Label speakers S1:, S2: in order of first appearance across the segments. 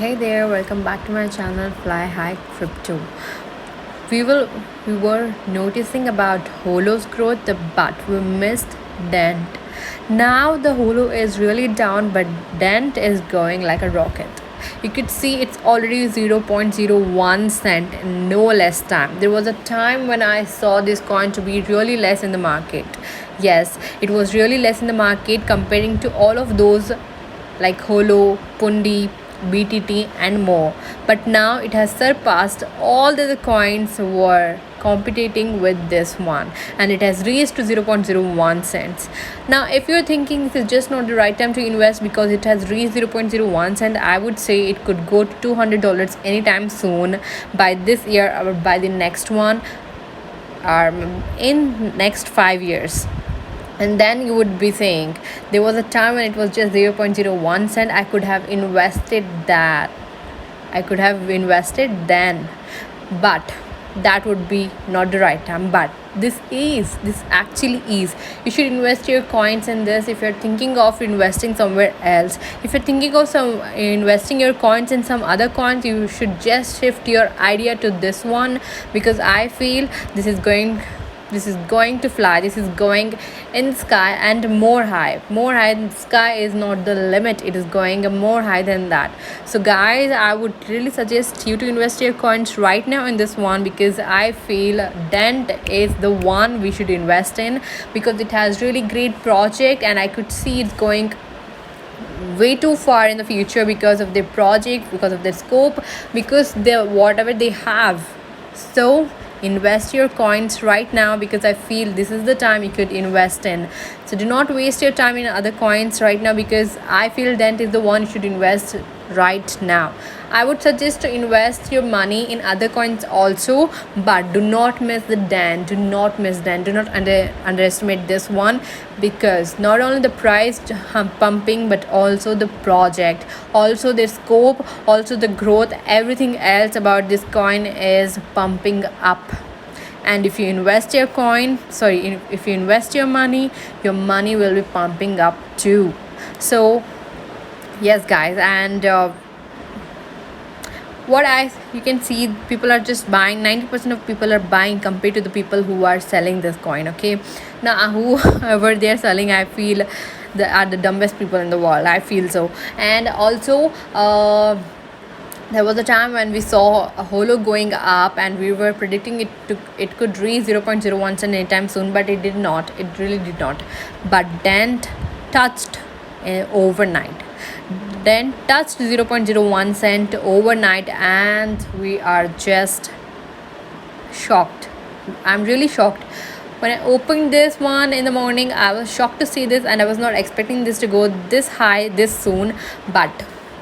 S1: Hey there, welcome back to my channel Fly High Crypto. We were noticing about Holo's growth, but we missed Dent. Now the Holo is really down, but Dent is going like a rocket. You could see it's already 0.01 cent in no less time. There was a time when I saw this coin to be really less in the market. Yes, it was really less in the market comparing to all of those like Holo, Pundi, BTT, and more. But now it has surpassed all the other coins were competing with this one, and it has reached to 0.01 cents. Now if you're thinking this is just not the right time to invest because it has reached 0.01 cent, I would say it could go to $200 anytime soon by this year or by the next one, or in next 5 years. And then you would be saying there was a time when it was just 0.01 cent. I could have invested that. I could have invested then, but that would be not the right time. But this actually is. You should invest your coins in this if you're thinking of investing somewhere else. If you're thinking of some investing your coins in some other coins, you should just shift your idea to this one, because I feel this is going to fly. This is going in the sky and more high in the sky is not the limit. It is going more high than that. So guys, I would really suggest you to invest your coins right now in this one, because I feel Dent is the one we should invest in, because it has really great project and I could see it's going way too far in the future because of their project, because of their scope, because they whatever they have. So invest your coins right now, because I feel this is the time you could invest in. So do not waste your time in other coins right now, because I feel Dent is the one you should invest right now. I would suggest to invest your money in other coins also, but do not miss the Dent. Do not miss Dent. Do not underestimate this one, because not only the price pumping, but also the project, also the scope, also the growth, everything else about this coin is pumping up. And if you invest your if you invest your money will be pumping up too. So yes guys, and what I you can see, people are just buying. 90% of people are buying compared to the people who are selling this coin. Okay, now whoever they are selling, I feel they are the dumbest people in the world. I feel so. And also there was a time when we saw a Holo going up and we were predicting it could reach 0.01 cent anytime soon, but it did not. It really did not. But Dent touched overnight. Then touched 0.01 cent overnight, and we are just shocked. I'm really shocked. When I opened this one in the morning, I was shocked to see this, and I was not expecting this to go this high this soon. But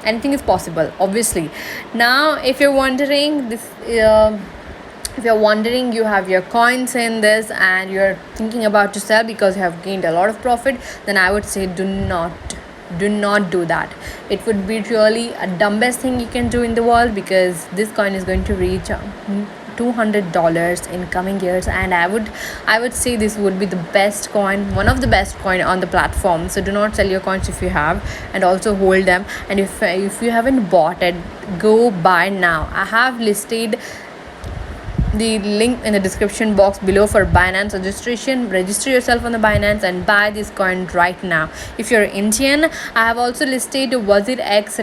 S1: anything is possible, obviously. Now if you're wondering this if you're wondering, you have your coins in this and you're thinking about to sell because you have gained a lot of profit, then I would say do not do that. It would be really a dumbest thing you can do in the world, because this coin is going to reach $200 in coming years, and I would say this would be the best coin, one of the best coin on the platform. So do not sell your coins if you have, and also hold them. And if you haven't bought it, go buy now. I have listed the link in the description box below for Binance registration. Register yourself on the Binance and buy this coin right now. If you're Indian, I have also listed WazirX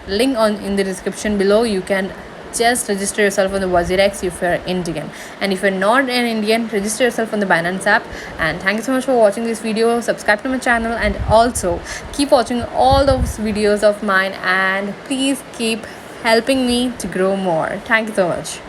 S1: link in the description below. You can just register yourself on the WazirX if you're Indian, and if you're not an Indian, register yourself on the Binance app. And thank you so much for watching this video. Subscribe to my channel, and also keep watching all those videos of mine, and please keep helping me to grow more. Thank you so much.